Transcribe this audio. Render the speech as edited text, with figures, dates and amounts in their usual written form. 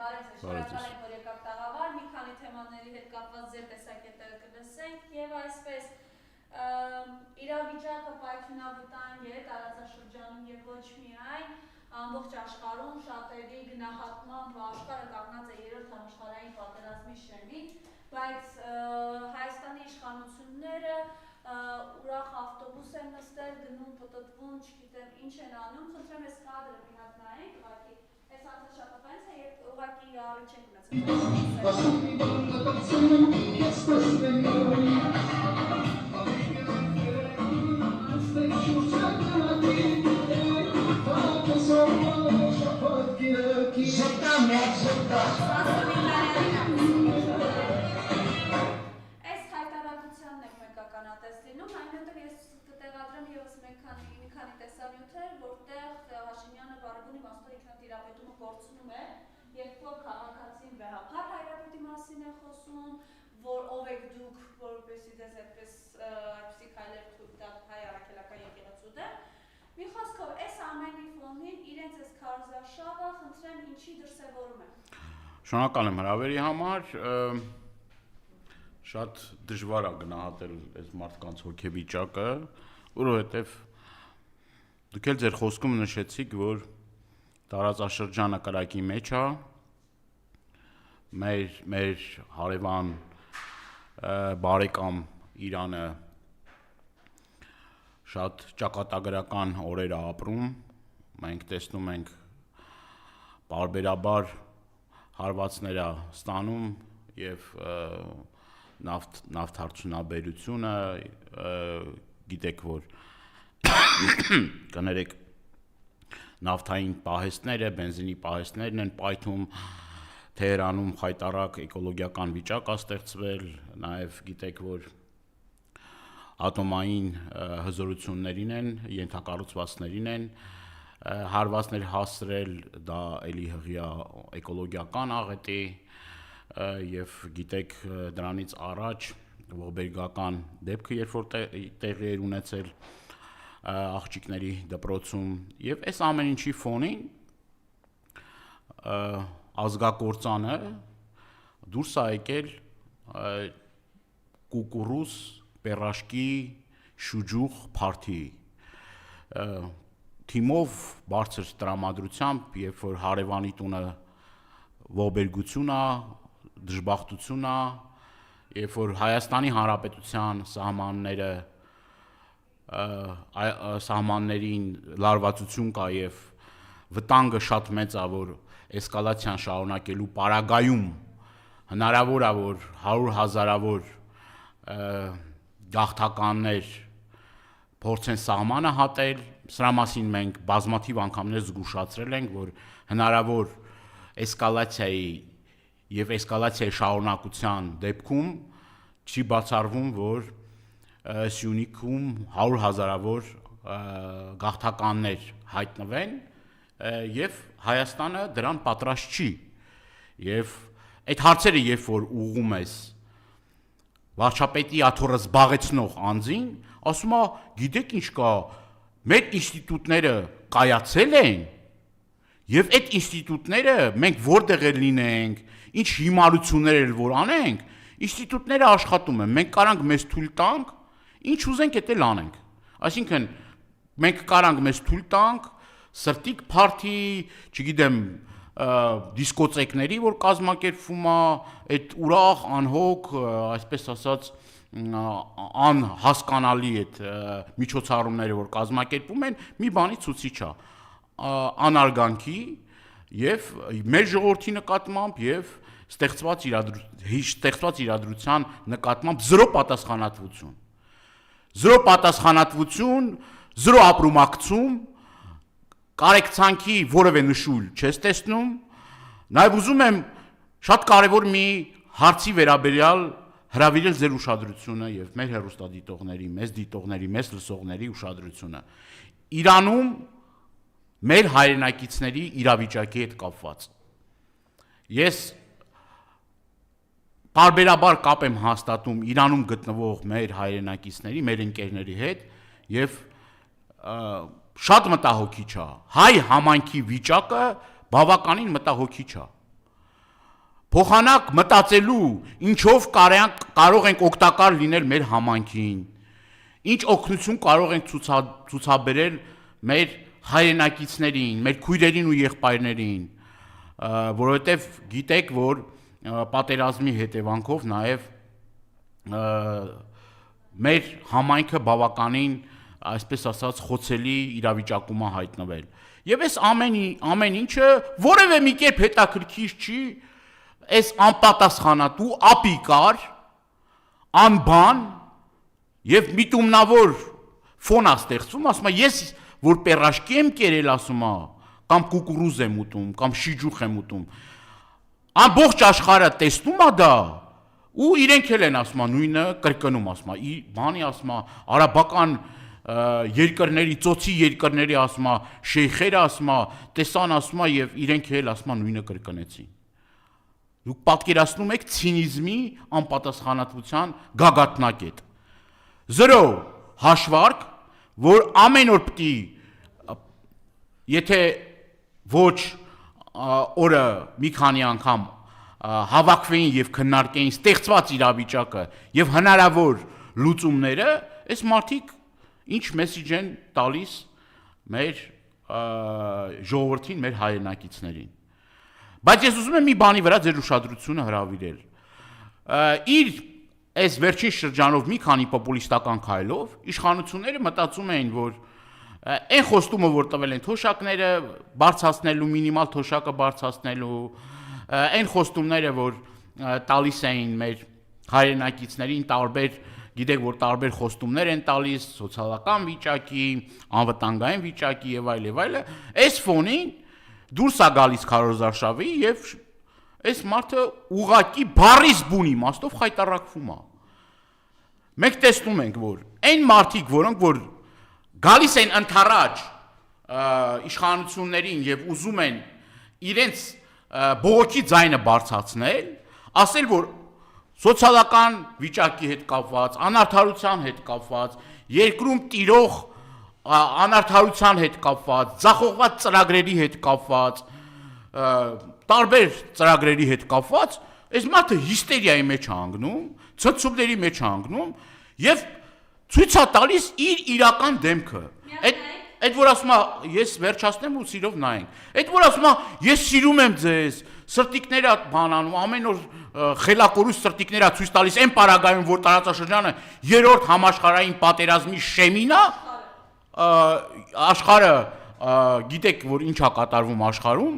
Շնորհակալ ենք, որ եկաք տաղավար, մի քանի թեմաների հետ կապված ձեր տեսակետները կլսենք եւ այսպես իրավիճակը պայթյունավտանգ է տարածաշրջանում եւ ոչ միայն ամբողջ աշխարհում շատերի գնահատմամբ աշխարհը կանգնած է երրորդ համաշխարհային պատերազմի շեմին, բայց Հայաստանի իշխանությունները ուրախ ավտոբուս են նստել, գնում, պտտվում, չգիտեմ ինչ են անում, խնդրեմ այս կադրը մի հատ նայենք, ուղղակի այս անձնաշապատանից է եւ ուղղակի առիթ չենք Այս հայտարարությանն եք մեկականատես լինում, այնուհետև ես կտեղադրեմ ևս մի քանի տեսանյութեր, որտեղ Հաշիմյանը Բարեգունի Մաստոր ինքնատիրապետումը կորցնում է, երբ որ քաղաքացին վեհապար հայրապետի մասին է խոսում, որ ով եք դուք, որպեսզի ձեզ այդպիսի քայլեր թույլ տաք հայ առաքելական եկեղեցու դեմ։ Մի խոսքով, այս ամենի ֆոնին իրենց այս քարոզարշավը խնդրեմ ինչի դրսևորում է։ Շնորհակալ եմ հրավերի համար, շատ դժվար է գնահատել այս մարդկանց հոգեվիճակը, որովհետև դուք էլ ձեր խոսքում նշեցիք, որ տարածաշրջանը կրակի մեջ է, մեր հարևան բարեկամ Իրանը շատ ճակատագրական օրեր է ապրում, մենք տեսնում ենք պարբերաբար հարվածներ է ստանում և նավթարդյունաբերությունը, գիտեք, որ կներեք նավթային պահեստները, բենզինի պահեստներն են պայթում, Թեհրանում խայտառակ էկոլոգիական վիճակ է ստեղծվել, նաև գիտեք, որ ատոմային հզորություններին են, ենթակառուցվածքներին են հարվածներ հասցրել, դա էլի հղիա էկոլոգիական աղետի և գիտեք դրանից առաջ ողբերգական դեպքը, երբ որ տեղի էր ունեցել աղջիկների դպրոցում և այս ամեն ինչի ֆոնին ազգակործանը դուրս է եկել կուկուռուզ, պեռաշկի, շուջուխ փարթի թիմով բարձր տրամադրությամբ, երբ որ հարևանի տունը ողբերգություն է, դժբախտություն է, երբ որ Հայաստանի Հանրապետության սահմաններին լարվածություն կա և վտանգը շատ մեծ է, որ էսկալացիան շարունակելու պարագայում հնարավոր է, որ 100,000-ավոր գաղթականներ փորձեն սահմանը հատել, սրա մասին մենք բազմաթիվ անգամներ զգուշացրել ենք, որ հնարավոր էսկալացիայի և էսկալացիայի շարունակության դեպքում չի բացառվում, որ Սյունիքում 100,000-ավոր գաղթականներ հայտնվեն և Հայաստանը դրան պատրաստ չի և այդ հարցերը երբ որ ուղղում ես վարչապետի աթոռը զբաղեցնող անձին, ասում է, գիտեք ինչ կա, մեր ինստիտուտները կայացել են և այդ ինստիտուտները մենք որտեղ էլ լինենք, ինչ հիմարություններ էլ որ անենք, ինստիտուտները աշխատում են, մենք կարանք մեզ թույլ տանք, ինչ ուզենք էդ էլ անենք, այսինքն մենք կարանք մեզ թույլ տանք, սրտիկ փարթի, չգիտեմ, դիսկոթեկների, որ կազմակերպվում է, այդ ուրախ, անհոգ, այսպես ասած, անհասկանալի այդ միջոցառումները, որ կազմակերպում են, մի բանի ցուցիչ է, անարգանքի և մեր ժողովրդի նկատմամբ և ստեղծված իրադրության նկատմամբ զրո պատասխանատվություն, զրո ապրումակցում, կարեկցանքի որևէ նշույլ չես տեսնում, նաև ուզում եմ շատ կարևոր մի հարցի վերաբերյալ հրավիրել ձեր ուշադրությունը և մեր հեռուստադիտողների, մեզ դիտողների, մեզ լսողների ուշադրությունը, Իրանում մեր հայրենակիցների իրավիճակի հետ կապված, ես պարբերաբար կապ եմ հաստատում Իրանում գտնվող մեր հայրենակիցների, մեր ընկերների հետ և շատ մտահոգիչ է, հայ համայնքի վիճակը բավականին մտահոգիչ է, փոխանակ մտածելու, ինչով կարող ենք օգտակար լինել մեր համայնքին, ինչ օգնություն կարող ենք ցուցաբերել մեր հայրենակիցներին, մեր քույրերին ու եղբայրներին, որովհետև գիտեք, որ պատերազմի հետևանքով նաև մեր համայնքը բավականին, այսպես ասած, խոցելի իրավիճակում է հայտնվել։ Եվ այս ամեն ինչը որևէ մի կերպ հետաքրքիր չի, այս անպատասխանատու ապիկար, անբան եւ միտումնավոր ֆոն է ստեղծվում, ասում է ես որ պերաշկի եմ կերել, ասում է, կամ կուկուրուզ եմ ուտում, կամ շիջուխ եմ ուտում, ամբողջ աշխարհը տեսնում է դա, ու իրենք էլ են ասում, նույնը կրկնում, ասում է, բանի ասում է, արաբական երկրների, ծոցի երկրների ասում է, շեյխերը ասում է, տեսան ասում է եւ իրենք էլ ասում է նույնը կրկնեցին։ Դուք պատկերացնում եք ցինիզմի անպատասխանատվության գագաթնակետ։ 0 հաշվարկ, որ ամեն օր պիտի, եթե ոչ օրը մի քանի անգամ հավաքվեին եւ քննարկեին ստեղծված իրավիճակը եւ հնարավոր լուծումները, այս մարդիկ ինչ մեսիջ են տալիս մեր ժողովրդին, մեր հայրենակիցներին։ Բայց ես ուզում եմ մի բանի վրա ձեր ուշադրությունը հրավիրել։ Իր այս վերջին շրջանով մի քանի պոպուլիստական քայլով իշխանությունները մտածում էին, որ այն խոստումը, որ տվել են թոշակները բարձրացնելու, մինիմալ թոշակը բարձրացնելու, այն խոստումները, որ տալիս էին մեր հայրենակիցներին տարբեր, գիտեք, որ տարբեր խոստումներ են տալիս սոցիալական վիճակի, անվտանգային վիճակի եւ այլ, այս ֆոնին դուրս է գալիս քարոզարշավի եւ այս մարդը ուղակի բառիս բուն իմաստով խայտարակվում է։ Մենք տեսնում ենք, որ այն մարդիկ, որոնք որ գալիս են ընթառաջ իշխանություններին եւ ուզում են իրենց բողոքի ձայնը բարձրացնել, ասել, որ սոցիալական վիճակի հետ կապված, անարդարության հետ կապված, երկրում տիրող անարդարության հետ կապված, ձախողված ծրագրերի հետ կապված, տարբեր ծրագրերի հետ կապված, այս մարդը հիստերիայի մեջ է հանգնում, ցնցումների մեջ է հանգնում եւ ցույց է տալիս իր իրական դեմքը։ Այդ որ ասում է, ես վերջացնեմ ու սիրով նայենք։ Այդ որ ասում է, ես սիրում եմ ձեզ, սրտիկները բանանում, ամեն օր խելակորուս սրտիկները ցույց տալիս այն պարագայում, որ տարածաշրջանը 3-րդ համաշխարհային պատերազմի շեմին է, աշխարհը գիտեք, որ ինչ է կատարվում աշխարհում,